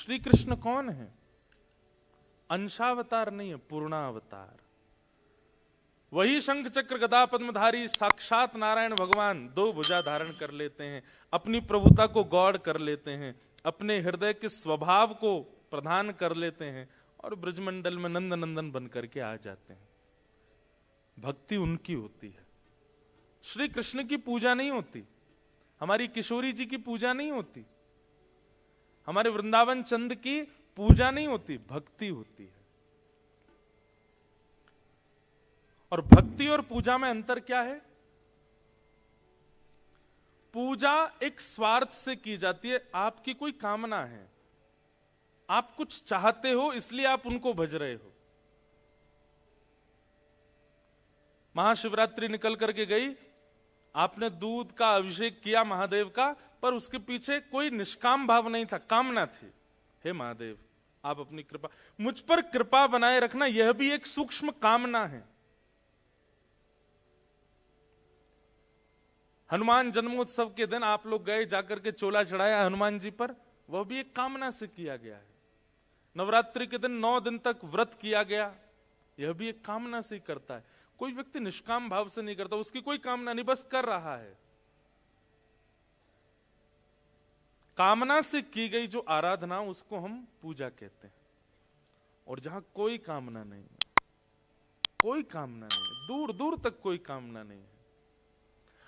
श्री कृष्ण कौन है? अंशावतार नहीं है, पूर्णावतार। वही शंख चक्र गदा पद्मधारी साक्षात नारायण भगवान दो भुजा धारण कर लेते हैं, अपनी प्रभुता को गौड़ कर लेते हैं, अपने हृदय के स्वभाव को प्रदान कर लेते हैं और ब्रजमंडल में नंद नंदन बन करके आ जाते हैं। भक्ति उनकी होती है। श्री कृष्ण की पूजा नहीं होती, हमारी किशोरी जी की पूजा नहीं होती, हमारे वृंदावन चंद की पूजा नहीं होती, भक्ति होती है। और भक्ति और पूजा में अंतर क्या है? पूजा एक स्वार्थ से की जाती है, आपकी कोई कामना है, आप कुछ चाहते हो इसलिए आप उनको भज रहे हो। महाशिवरात्रि निकल करके गई, आपने दूध का अभिषेक किया महादेव का, पर उसके पीछे कोई निष्काम भाव नहीं था, कामना थी। हे महादेव, आप अपनी कृपा, मुझ पर कृपा बनाए रखना, यह भी एक सूक्ष्म कामना है। हनुमान जन्मोत्सव के दिन आप लोग गए, जाकर के चोला चढ़ाया हनुमान जी पर, वह भी एक कामना से किया गया है। नवरात्रि के दिन 9 दिन तक व्रत किया गया, यह भी एक कामना से करता है। कोई व्यक्ति निष्काम भाव से नहीं करता, उसकी कोई कामना नहीं, बस कर रहा है। कामना से की गई जो आराधना, उसको हम पूजा कहते हैं। और जहां कोई कामना नहीं है, कोई कामना नहीं है, दूर दूर तक कोई कामना नहीं है,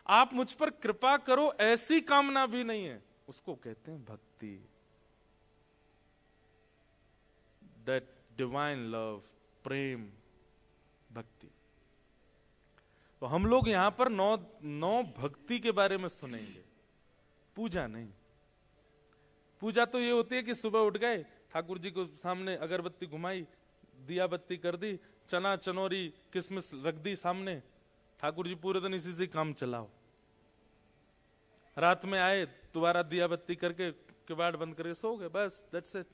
आप मुझ पर कृपा करो ऐसी कामना भी नहीं है, उसको कहते हैं भक्ति। दैट डिवाइन लव, प्रेम, भक्ति। तो हम लोग यहां पर नौ भक्ति के बारे में सुनेंगे, पूजा नहीं। पूजा तो ये होती है कि सुबह उठ गए, ठाकुर जी को सामने अगरबत्ती घुमाई, दिया बत्ती कर दी, चना चनोरी किशमिश रख दी सामने, ठाकुर जी पूरे दिन इसी से काम चलाओ। रात में आए, दोबारा दिया बत्ती करके किवाड़ बंद करके सो गए, बस दैट्स इट।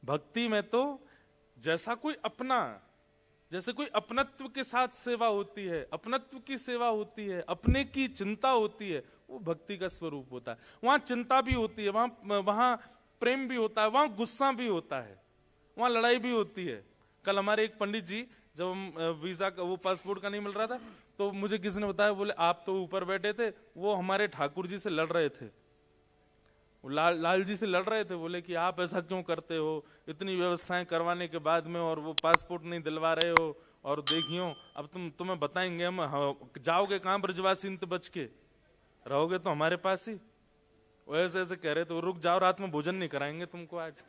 भक्ति में तो जैसा कोई अपना, जैसे कोई अपनत्व के साथ सेवा होती है, अपनत्व की सेवा होती है, अपने की चिंता होती है, वो भक्ति का स्वरूप होता है। वहां चिंता भी होती है, वहां प्रेम भी होता है, वहां गुस्सा भी होता है, वहां लड़ाई भी होती है। कल हमारे एक पंडित जी, जब हम वीजा का, वो पासपोर्ट का नहीं मिल रहा था, तो मुझे किसी ने बताया, बोले आप तो ऊपर बैठे थे, वो हमारे ठाकुर जी से लड़ रहे थे, लाल जी से लड़ रहे थे। बोले कि आप ऐसा क्यों करते हो, इतनी व्यवस्थाएं करवाने के बाद में, और वो पासपोर्ट नहीं दिलवा रहे हो, और देखियो अब तुम्हें बताएंगे हम, जाओगे कहां ब्रजवासी इंत बच के, रहोगे तो हमारे पास ही। वो ऐसे ऐसे कह रहे थे, रुक जाओ, रात में भोजन नहीं कराएंगे तुमको आज।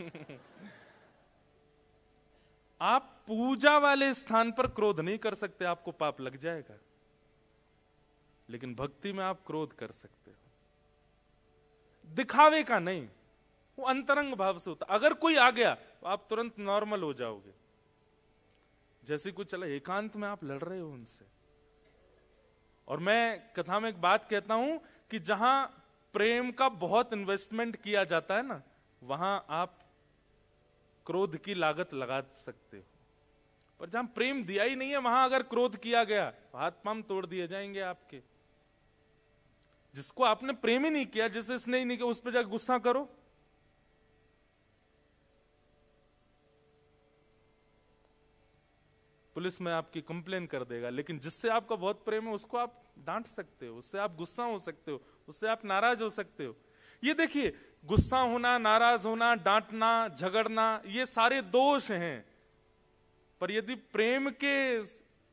आप पूजा वाले स्थान पर क्रोध नहीं कर सकते, आपको पाप लग जाएगा। लेकिन भक्ति में आप क्रोध कर सकते हो, दिखावे का नहीं, वो अंतरंग भाव से होता। अगर कोई आ गया तो आप तुरंत नॉर्मल हो जाओगे, जैसे कुछ चला, एकांत में आप लड़ रहे हो उनसे। और मैं कथा में एक बात कहता हूं कि जहां प्रेम का बहुत इन्वेस्टमेंट किया जाता है ना, वहां आप क्रोध की लागत लगा सकते हो। पर जहां प्रेम दिया ही नहीं है, वहां अगर क्रोध किया गया, हाथ पांव तोड़ दिए जाएंगे आपके। जिसको आपने प्रेम ही नहीं किया, जिसे स्नेह ही नहीं किया, उस पर जाकर गुस्सा करो। पुलिस में आपकी कंप्लेन कर देगा। लेकिन जिससे आपका बहुत प्रेम है, उसको आप डांट सकते हो, उससे आप गुस्सा हो सकते हो, उससे आप नाराज हो सकते हो। ये देखिए, गुस्सा होना, नाराज होना, डांटना, झगड़ना, ये सारे दोष हैं। पर यदि प्रेम के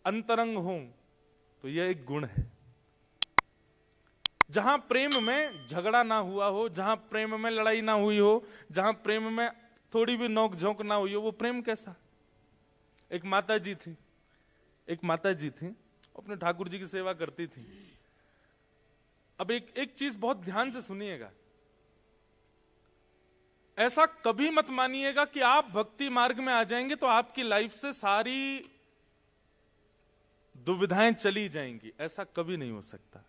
अंतरंग हो तो यह एक गुण है। जहां प्रेम में झगड़ा ना हुआ हो, जहां प्रेम में लड़ाई ना हुई हो, जहां प्रेम में थोड़ी भी नोक झोंक ना हुई हो, वो प्रेम कैसा? एक माता जी थी, अपने ठाकुर जी की सेवा करती थी। अब एक चीज बहुत ध्यान से सुनिएगा, ऐसा कभी मत मानिएगा कि आप भक्ति मार्ग में आ जाएंगे तो आपकी लाइफ से सारी दुविधाएं चली जाएंगी। ऐसा कभी नहीं हो सकता।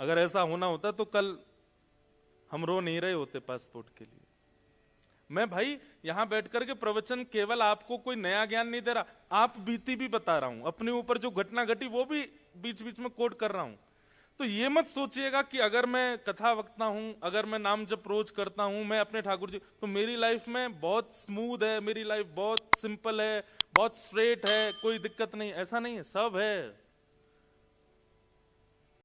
अगर ऐसा होना होता तो कल हम रो नहीं रहे होते पासपोर्ट के लिए। मैं भाई यहां बैठ करके प्रवचन केवल आपको कोई नया ज्ञान नहीं दे रहा, आप बीती भी बता रहा हूं, अपने ऊपर जो घटना घटी वो भी बीच बीच में कोट कर रहा हूं, तो ये मत सोचिएगा कि अगर मैं कथा वक्ता हूं, अगर मैं नाम जप रोज करता हूं, मैं अपने ठाकुर जी, तो मेरी लाइफ में बहुत स्मूथ है, मेरी लाइफ बहुत सिंपल है, बहुत स्ट्रेट है, कोई दिक्कत नहीं। ऐसा नहीं है, सब है।